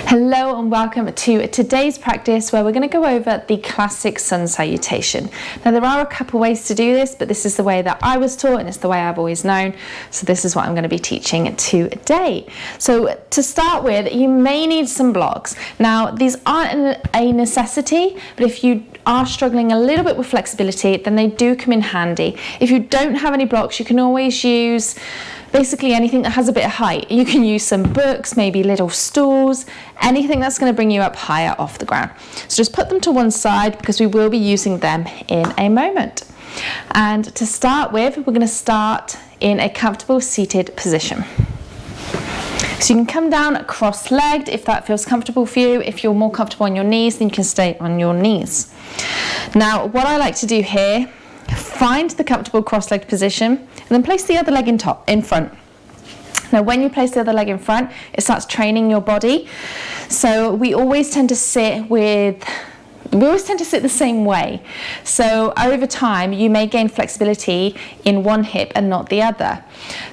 Hello and welcome to today's practice where we're going to go over the Classic Sun Salutation. Now there are a couple ways to do this, but this is the way that I was taught and it's the way I've always known. So this is what I'm going to be teaching today. So to start with, you may need some blocks. Now these aren't a necessity, but if you are struggling a little bit with flexibility, then they do come in handy. If you don't have any blocks, you can always use basically anything that has a bit of height. You can use some books, maybe little stools, anything that's going to bring you up higher off the ground. So just put them to one side because we will be using them in a moment. And to start with, we're going to start in a comfortable seated position. So you can come down cross-legged if that feels comfortable for you. If you're more comfortable on your knees, then you can stay on your knees. Now, what I like to do here, find the comfortable cross-legged position and then place the other leg in front. Now when you place the other leg in front, it starts training your body. So we always tend to sit the same way. So over time you may gain flexibility in one hip and not the other.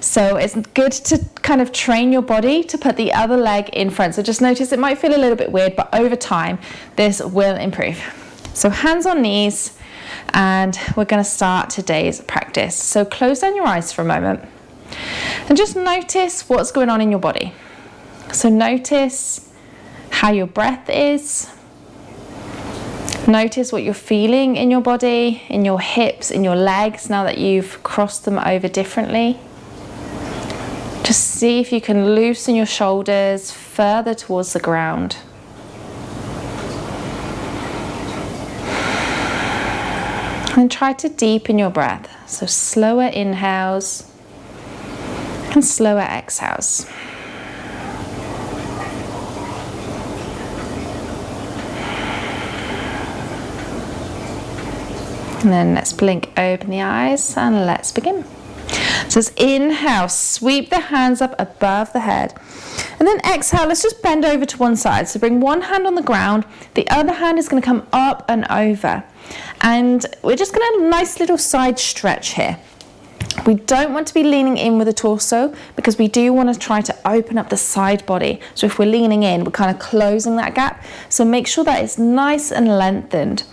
So it's good to kind of train your body to put the other leg in front. So just notice it might feel a little bit weird, but over time this will improve. So hands on knees, and we're going to start today's practice. So close down your eyes for a moment and just notice what's going on in your body. So notice how your breath is. Notice what you're feeling in your body, in your hips, in your legs, now that you've crossed them over differently. Just see if you can loosen your shoulders further towards the ground. And try to deepen your breath. So slower inhales and slower exhales. And then let's blink open the eyes and let's begin. So let's inhale, sweep the hands up above the head. And then exhale, let's just bend over to one side. So bring one hand on the ground, the other hand is going to come up and over. And we're just going to have a nice little side stretch here. We don't want to be leaning in with the torso because we do want to try to open up the side body. So if we're leaning in, we're kind of closing that gap. So make sure that it's nice and lengthened.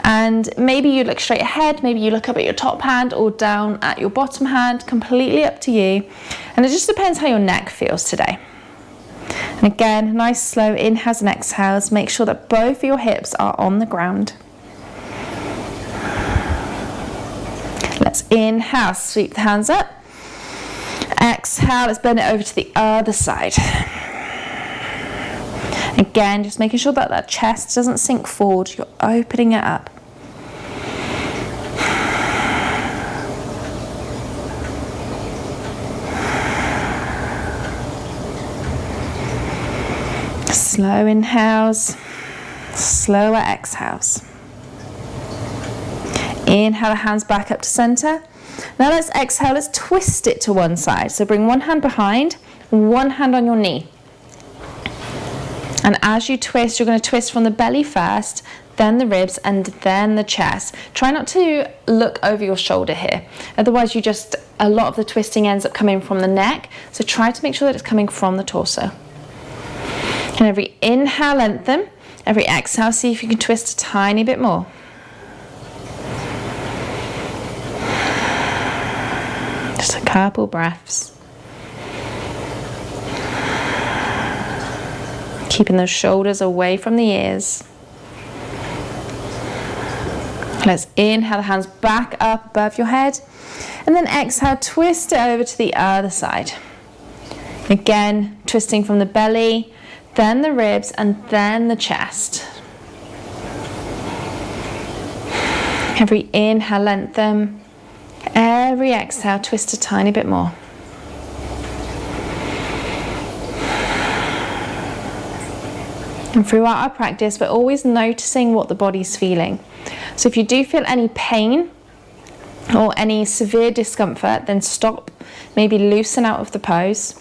And maybe you look straight ahead, maybe you look up at your top hand or down at your bottom hand, completely up to you. And it just depends how your neck feels today. And again, nice slow inhales and exhales. Make sure that both of your hips are on the ground. Let's inhale, sweep the hands up. Exhale, let's bend it over to the other side. Again, just making sure that that chest doesn't sink forward. You're opening it up. Slow inhales, slower exhales. Inhale the hands back up to center. Now let's exhale, let's twist it to one side. So bring one hand behind, one hand on your knee. And as you twist, you're going to twist from the belly first, then the ribs, and then the chest. Try not to look over your shoulder here. Otherwise, a lot of the twisting ends up coming from the neck. So try to make sure that it's coming from the torso. And every inhale, lengthen. Every exhale, see if you can twist a tiny bit more. Just a couple breaths. Keeping those shoulders away from the ears. Let's inhale the hands back up above your head. And then exhale, twist it over to the other side. Again, twisting from the belly, then the ribs, and then the chest. Every inhale, lengthen. Every exhale, twist a tiny bit more. And throughout our practice, we're always noticing what the body's feeling. So if you do feel any pain or any severe discomfort, then stop, maybe loosen out of the pose.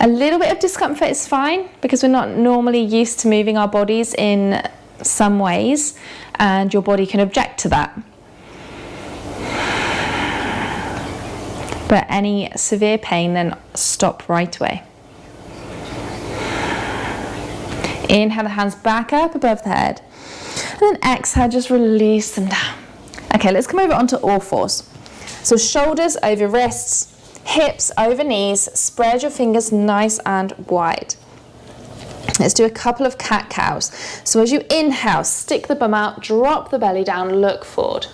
A little bit of discomfort is fine because we're not normally used to moving our bodies in some ways, and your body can object to that. But any severe pain, then stop right away. Inhale the hands back up above the head. And then exhale, just release them down. Okay, let's come over onto all fours. So shoulders over wrists, hips over knees, spread your fingers nice and wide. Let's do a couple of cat-cows. So as you inhale, stick the bum out, drop the belly down, look forward.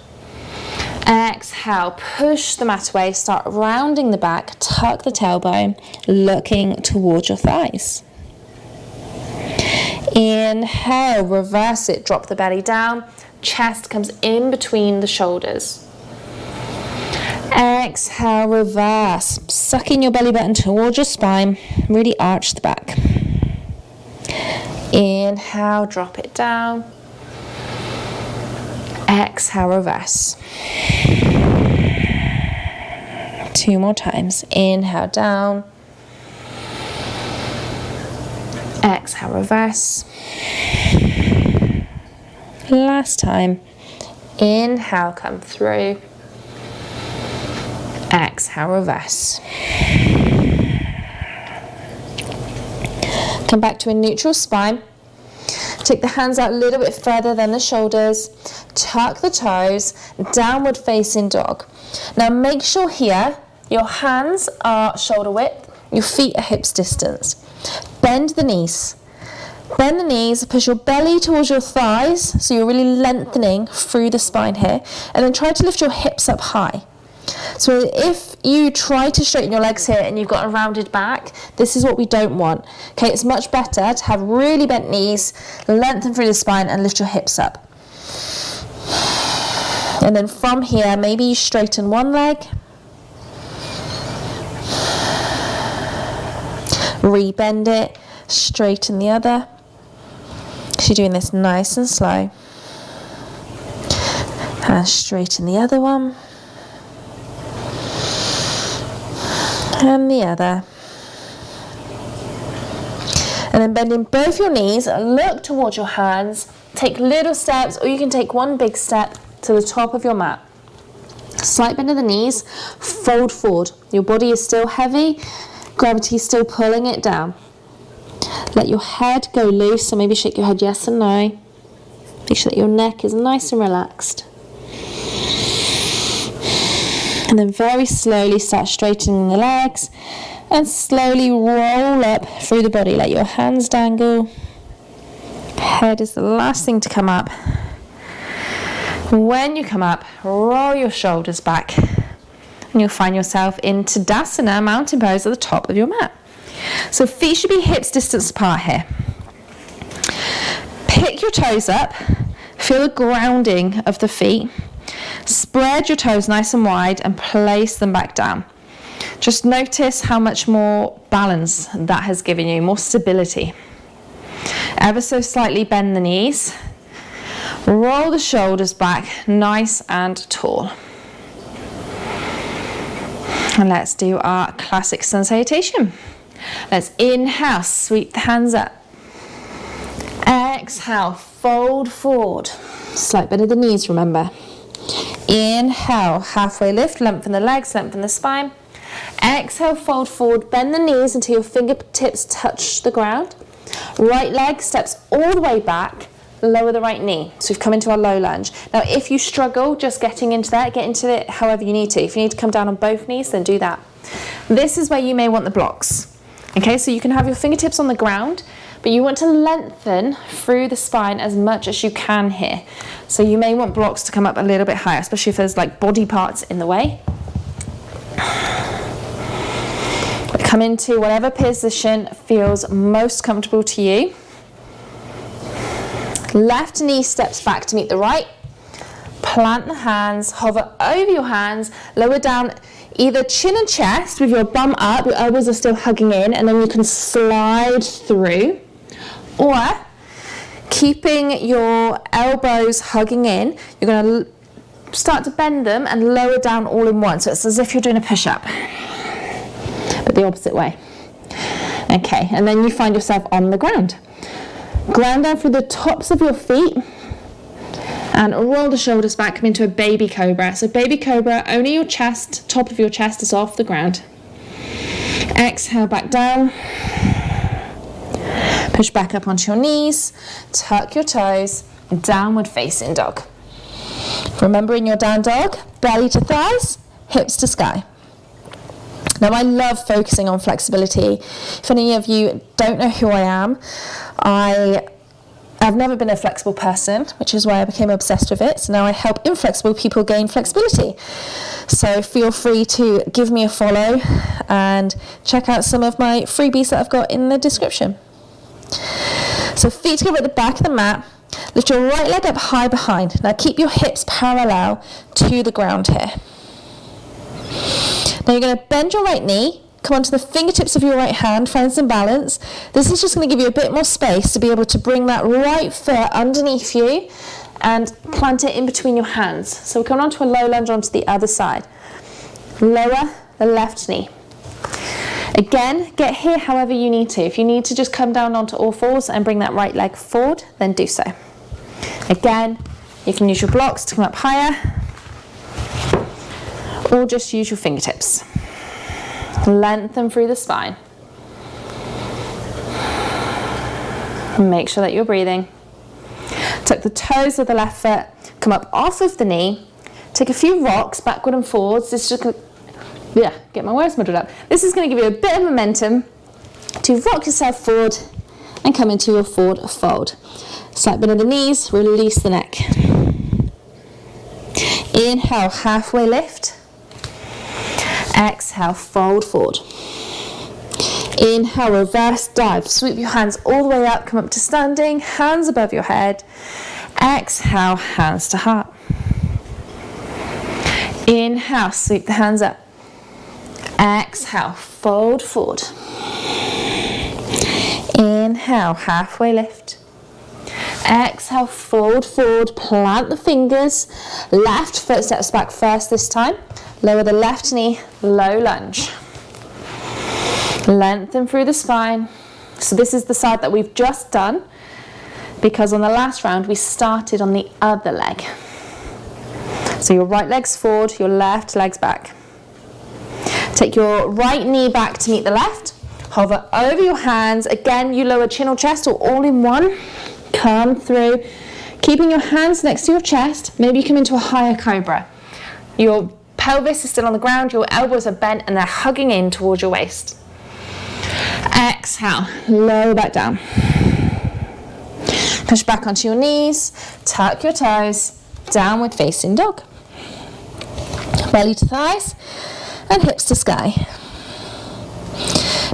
Exhale, push the mat away, start rounding the back, tuck the tailbone, looking towards your thighs. Inhale, reverse it, drop the belly down, chest comes in between the shoulders. Exhale, reverse, sucking your belly button towards your spine, really arch the back. Inhale, drop it down. Exhale, reverse. 2 more times. Inhale, down. Exhale, reverse. Last time. Inhale, come through. Exhale, reverse. Come back to a neutral spine. Take the hands out a little bit further than the shoulders. Tuck the toes, downward facing dog. Now make sure here your hands are shoulder width, your feet are hips distance. Bend the knees. Bend the knees, push your belly towards your thighs, so you're really lengthening through the spine here, and then try to lift your hips up high. So if you try to straighten your legs here and you've got a rounded back, this is what we don't want. Okay, it's much better to have really bent knees, lengthen through the spine and lift your hips up. And then from here, maybe you straighten one leg, rebend it, straighten the other. So you're doing this nice and slow. And straighten the other one. And the other. And then bending both your knees, look towards your hands, take little steps, or you can take one big step to the top of your mat. Slight bend of the knees, fold forward. Your body is still heavy, gravity is still pulling it down. Let your head go loose, so maybe shake your head yes and no. Make sure that your neck is nice and relaxed. And then very slowly start straightening the legs and slowly roll up through the body. Let your hands dangle. Head is the last thing to come up. When you come up, roll your shoulders back and you'll find yourself in Tadasana, mountain pose at the top of your mat. So feet should be hips distance apart here. Pick your toes up, feel the grounding of the feet. Spread your toes nice and wide and place them back down. Just notice how much more balance that has given you, more stability. Ever so slightly bend the knees. Roll the shoulders back, nice and tall. And let's do our classic sun salutation. Let's inhale, sweep the hands up. Exhale, fold forward. Slight bend of the knees, remember. Inhale, halfway lift, lengthen the legs, lengthen the spine. Exhale, fold forward, bend the knees until your fingertips touch the ground. Right leg steps all the way back, lower the right knee. So we've come into our low lunge. Now if you struggle just getting into that, get into it however you need to. If you need to come down on both knees, then do that. This is where you may want the blocks. Okay, so you can have your fingertips on the ground, but you want to lengthen through the spine as much as you can here. So you may want blocks to come up a little bit higher, especially if there's like body parts in the way. Come into whatever position feels most comfortable to you. Left knee steps back to meet the right. Plant the hands, hover over your hands, lower down either chin and chest with your bum up, your elbows are still hugging in, and then you can slide through. Or keeping your elbows hugging in, you're going to start to bend them and lower down all in one. So it's as if you're doing a push-up, but the opposite way. Okay, and then you find yourself on the ground. Ground down through the tops of your feet and roll the shoulders back, come into a baby cobra. So baby cobra, only your chest, top of your chest is off the ground. Exhale back down. Push back up onto your knees, tuck your toes, downward facing dog. Remember, in your down dog, belly to thighs, hips to sky. Now, I love focusing on flexibility. If any of you don't know who I am, I've never been a flexible person, which is why I became obsessed with it. So now I help inflexible people gain flexibility. So feel free to give me a follow and check out some of my freebies that I've got in the description. So feet together at the back of the mat. Lift your right leg up high behind. Now keep your hips parallel to the ground here. Now you're going to bend your right knee, come onto the fingertips of your right hand, find some balance. This is just going to give you a bit more space to be able to bring that right foot underneath you and plant it in between your hands. So we're coming onto a low lunge onto the other side. Lower the left knee. Again, get here however you need to. If you need to just come down onto all fours and bring that right leg forward, then do so. Again, you can use your blocks to come up higher, or just use your fingertips. Lengthen through the spine. Make sure that you're breathing. Tuck the toes of the left foot, come up off of the knee, take a few rocks backward and forwards. This is just get my words muddled up. This is going to give you a bit of momentum to rock yourself forward and come into your forward fold. Slight bend of the knees, release the neck. Inhale, halfway lift. Exhale, fold forward. Inhale, reverse dive. Sweep your hands all the way up, come up to standing, hands above your head. Exhale, hands to heart. Inhale, sweep the hands up. Exhale, fold forward. Inhale, halfway lift. Exhale, fold forward, plant the fingers. Left foot steps back first this time. Lower the left knee, low lunge. Lengthen through the spine. So this is the side that we've just done, because on the last round we started on the other leg. So your right leg's forward, your left leg's back. Take your right knee back to meet the left. Hover over your hands. Again, you lower chin or chest or all in one. Come through. Keeping your hands next to your chest. Maybe you come into a higher cobra. Your pelvis is still on the ground. Your elbows are bent and they're hugging in towards your waist. Exhale. Lower back down. Push back onto your knees. Tuck your toes. Downward facing dog. Belly to thighs. And hips to sky.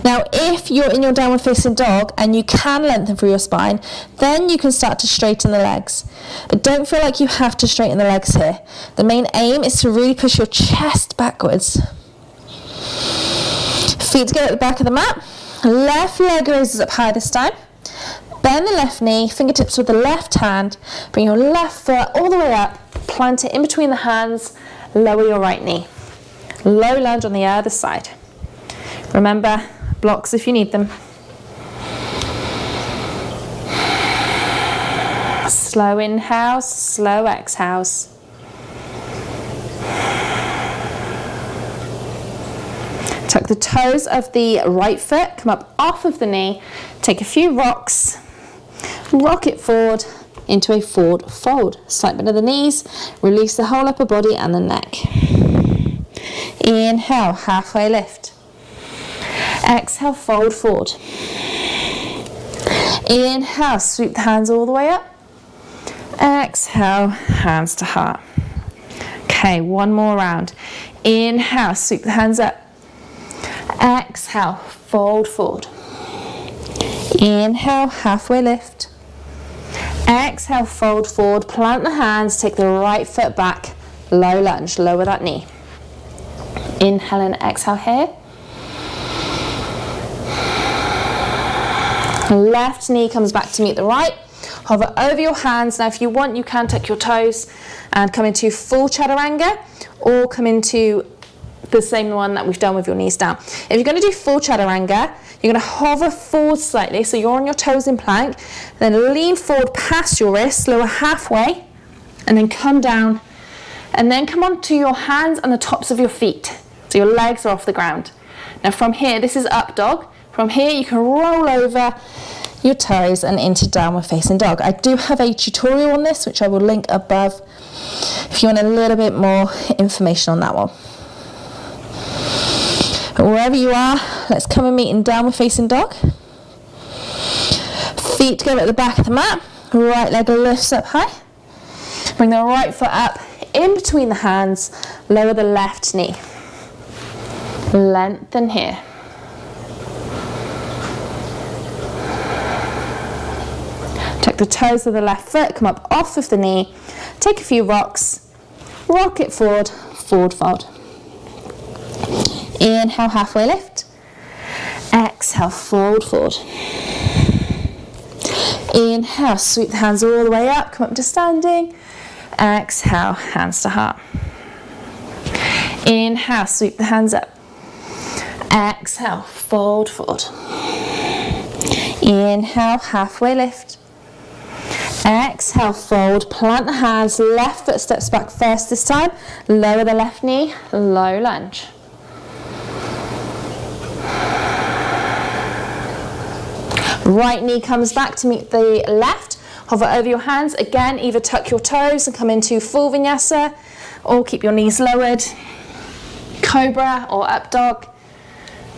Now, if you're in your downward facing dog and you can lengthen through your spine, then you can start to straighten the legs. But don't feel like you have to straighten the legs here. The main aim is to really push your chest backwards. Feet together at the back of the mat. Left leg raises up high this time. Bend the left knee, fingertips with the left hand. Bring your left foot all the way up. Plant it in between the hands. Lower your right knee. Low lunge on the other side. Remember, blocks if you need them. Slow inhales, slow exhales. Tuck the toes of the right foot, come up off of the knee, take a few rocks, rock it forward into a forward fold. Slight bend of the knees, release the whole upper body and the neck. Inhale, halfway lift. Exhale, fold forward. Inhale, sweep the hands all the way up. Exhale, hands to heart. Okay, one more round. Inhale, sweep the hands up. Exhale, fold forward. Inhale, halfway lift. Exhale, fold forward, plant the hands, take the right foot back, low lunge, lower that knee. Inhale and exhale here. Left knee comes back to meet the right. Hover over your hands. Now if you want, you can tuck your toes and come into full chaturanga, or come into the same one that we've done with your knees down. If you're going to do full chaturanga, you're going to hover forward slightly, so you're on your toes in plank, then lean forward past your wrists, lower halfway, and then come down, and then come onto your hands and the tops of your feet, so your legs are off the ground. Now from here, this is up dog. From here, you can roll over, your toes and into downward facing dog. I do have a tutorial on this, which I will link above if you want a little bit more information on that one. Wherever you are, let's come and meet in downward facing dog. Feet together at the back of the mat. Right leg lifts up high. Bring the right foot up in between the hands. Lower the left knee. Lengthen here. Tuck the toes of the left foot, come up off of the knee. Take a few rocks. Rock it forward, forward fold. Inhale, halfway lift. Exhale, fold forward. Inhale, sweep the hands all the way up, come up to standing. Exhale, hands to heart. Inhale, sweep the hands up. Exhale, fold forward. Inhale, halfway lift. Exhale, fold, plant the hands, left foot steps back first this time. Lower the left knee, low lunge. Right knee comes back to meet the left. Hover over your hands. Again, either tuck your toes and come into full vinyasa, or keep your knees lowered. Cobra or up dog.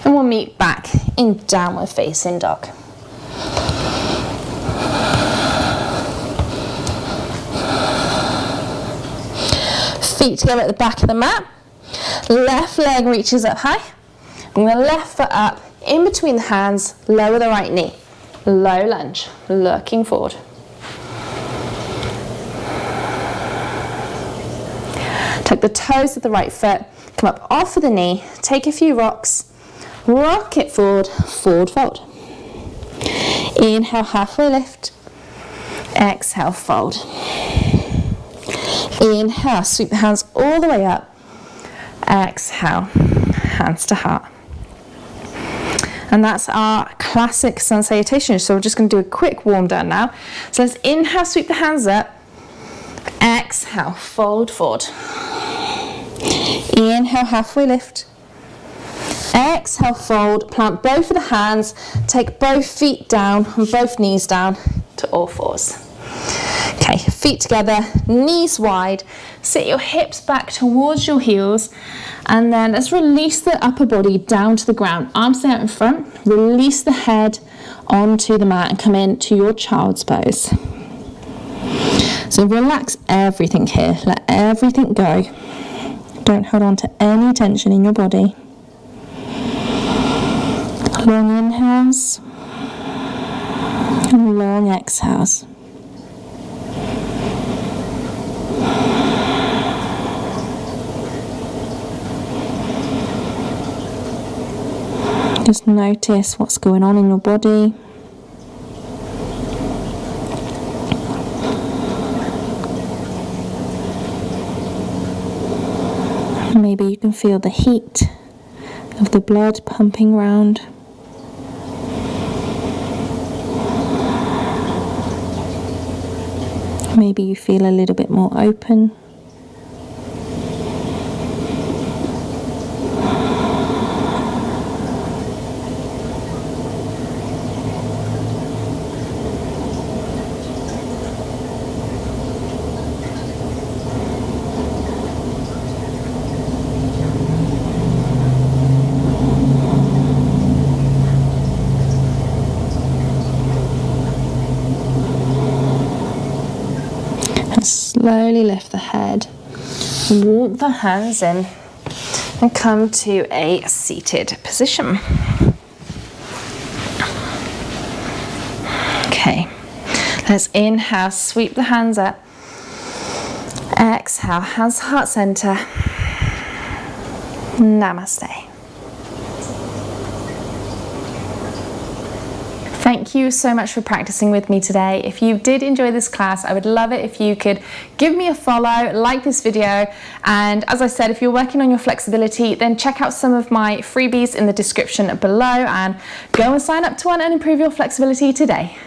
And we'll meet back in downward facing dog. Feet together at the back of the mat. Left leg reaches up high. Bring the left foot up in between the hands. Lower the right knee. Low lunge, looking forward. Tuck the toes of the right foot, come up off of the knee, take a few rocks, rock it forward, forward fold. Inhale, halfway lift. Exhale, fold. Inhale, sweep the hands all the way up. Exhale, hands to heart. And that's our classic sun salutation. So we're just going to do a quick warm down now. So let's inhale, sweep the hands up. Exhale, fold forward. Inhale, halfway lift. Exhale, fold. Plant both of the hands. Take both feet down and both knees down to all fours. Okay, feet together, knees wide. Sit your hips back towards your heels. And then let's release the upper body down to the ground. Arms stay out in front. Release the head onto the mat and come into your child's pose. So relax everything here. Let everything go. Don't hold on to any tension in your body. Long inhales and long exhales. Just notice what's going on in your body. Maybe you can feel the heat of the blood pumping round. Maybe you feel a little bit more open. Slowly lift the head, walk the hands in and come to a seated position. Okay, let's inhale, sweep the hands up. Exhale, hands to heart center. Namaste. Thank you so much for practicing with me today. If you did enjoy this class, I would love it if you could give me a follow, like this video, and as I said, if you're working on your flexibility, then check out some of my freebies in the description below and go and sign up to one and improve your flexibility today.